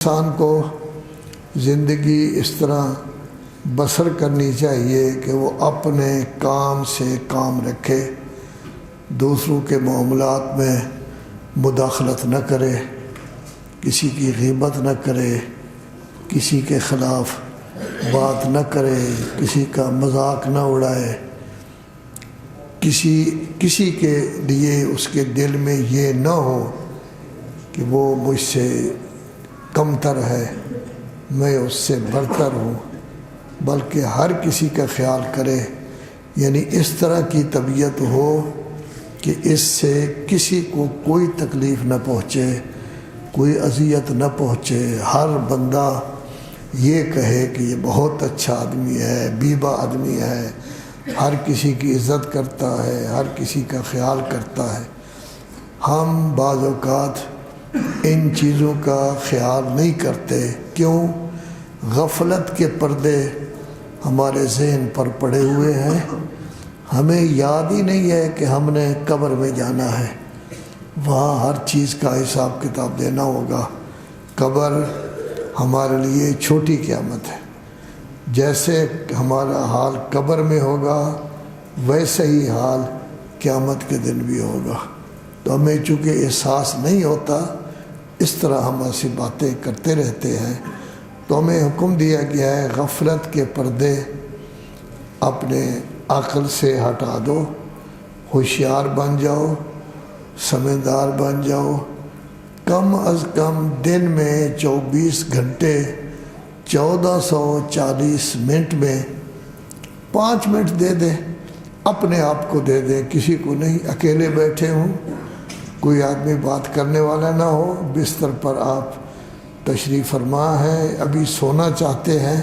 انسان کو زندگی اس طرح بسر کرنی چاہیے کہ وہ اپنے کام سے کام رکھے، دوسروں کے معاملات میں مداخلت نہ کرے، کسی کی غیبت نہ کرے، کسی کے خلاف بات نہ کرے، کسی کا مذاق نہ اڑائے، کسی کے لیے اس کے دل میں یہ نہ ہو کہ وہ مجھ سے کمتر ہے، میں اس سے برتر ہوں، بلکہ ہر کسی کا خیال کرے، یعنی اس طرح کی طبیعت ہو کہ اس سے کسی کو کوئی تکلیف نہ پہنچے، کوئی اذیت نہ پہنچے، ہر بندہ یہ کہے کہ یہ بہت اچھا آدمی ہے، بیبا آدمی ہے، ہر کسی کی عزت کرتا ہے، ہر کسی کا خیال کرتا ہے۔ ہم بعض اوقات ان چیزوں کا خیال نہیں کرتے، کیوں؟ غفلت کے پردے ہمارے ذہن پر پڑے ہوئے ہیں، ہمیں یاد ہی نہیں ہے کہ ہم نے قبر میں جانا ہے، وہاں ہر چیز کا حساب کتاب دینا ہوگا۔ قبر ہمارے لیے چھوٹی قیامت ہے، جیسے ہمارا حال قبر میں ہوگا ویسے ہی حال قیامت کے دن بھی ہوگا۔ تو ہمیں چونکہ احساس نہیں ہوتا، اس طرح ہم ایسی باتیں کرتے رہتے ہیں، تو ہمیں حکم دیا گیا ہے غفلت کے پردے اپنے عقل سے ہٹا دو، ہوشیار بن جاؤ، سمجھدار بن جاؤ، کم از کم دن میں 24 گھنٹے 1440 منٹ میں 5 منٹ دے دیں، اپنے آپ کو دے دیں، کسی کو نہیں۔ اکیلے بیٹھے ہوں، کوئی آدمی بات کرنے والا نہ ہو، بستر پر آپ تشریف فرما ہیں، ابھی سونا چاہتے ہیں،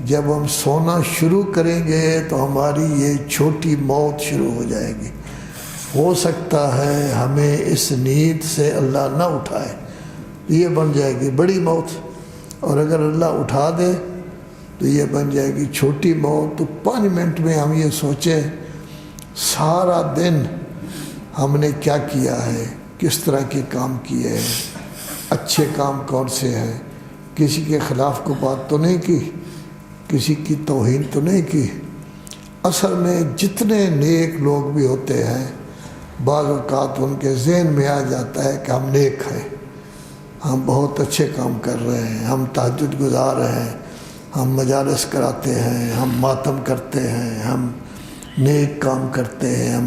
جب ہم سونا شروع کریں گے تو ہماری یہ چھوٹی موت شروع ہو جائے گی، ہو سکتا ہے ہمیں اس نیند سے اللہ نہ اٹھائے، یہ بن جائے گی بڑی موت، اور اگر اللہ اٹھا دے تو یہ بن جائے گی چھوٹی موت۔ تو 5 منٹ میں ہم یہ سوچیں سارا دن ہم نے کیا کیا ہے، کس طرح کے کام کیے ہیں، اچھے کام کون سے ہیں، کسی کے خلاف کو بات تو نہیں کی، کسی کی توہین تو نہیں کی۔ اصل میں جتنے نیک لوگ بھی ہوتے ہیں، بعض اوقات ان کے ذہن میں آ جاتا ہے کہ ہم نیک ہیں، ہم بہت اچھے کام کر رہے ہیں، ہم تہجد گزار ہیں، ہم مجالس کراتے ہیں، ہم ماتم کرتے ہیں، ہم نیک کام کرتے ہیں،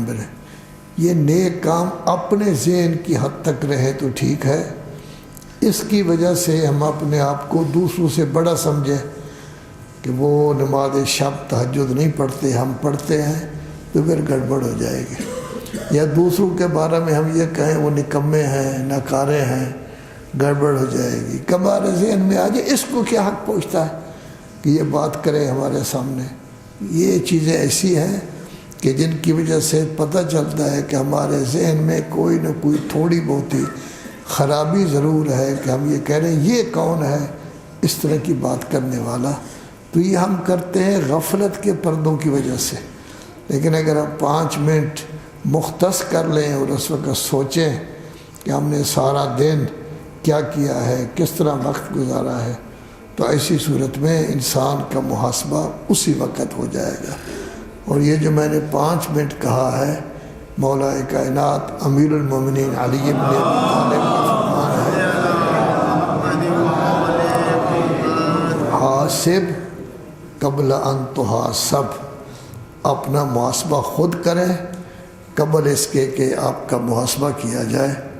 یہ نیک کام اپنے ذہن کی حد تک رہے تو ٹھیک ہے، اس کی وجہ سے ہم اپنے آپ کو دوسروں سے بڑا سمجھیں کہ وہ نماز شب تہجد نہیں پڑھتے، ہم پڑھتے ہیں، تو پھر گڑبڑ ہو جائے گی۔ یا دوسروں کے بارے میں ہم یہ کہیں وہ نکمے ہیں، ناکارے ہیں، گڑبڑ ہو جائے گی۔ ہمارے ذہن میں آ جائے اس کو کیا حق پہنچتا ہے کہ یہ بات کرے ہمارے سامنے۔ یہ چیزیں ایسی ہیں کہ جن کی وجہ سے پتہ چلتا ہے کہ ہمارے ذہن میں کوئی نہ کوئی تھوڑی بہت ہی خرابی ضرور ہے، کہ ہم یہ کہہ رہے ہیں یہ کون ہے اس طرح کی بات کرنے والا۔ تو یہ ہم کرتے ہیں غفلت کے پردوں کی وجہ سے۔ لیکن اگر ہم 5 منٹ مختص کر لیں اور اس وقت سوچیں کہ ہم نے سارا دن کیا کیا ہے، کس طرح وقت گزارا ہے، تو ایسی صورت میں انسان کا محاسبہ اسی وقت ہو جائے گا۔ اور یہ جو میں نے 5 منٹ کہا ہے، مولا کائنات امیر المومنین علی بن ابی طالب کا فرمان ہے، حاسب قبل ان تحاسب، اپنا محاسبہ خود کریں قبل اس کے کہ آپ کا محاسبہ کیا جائے۔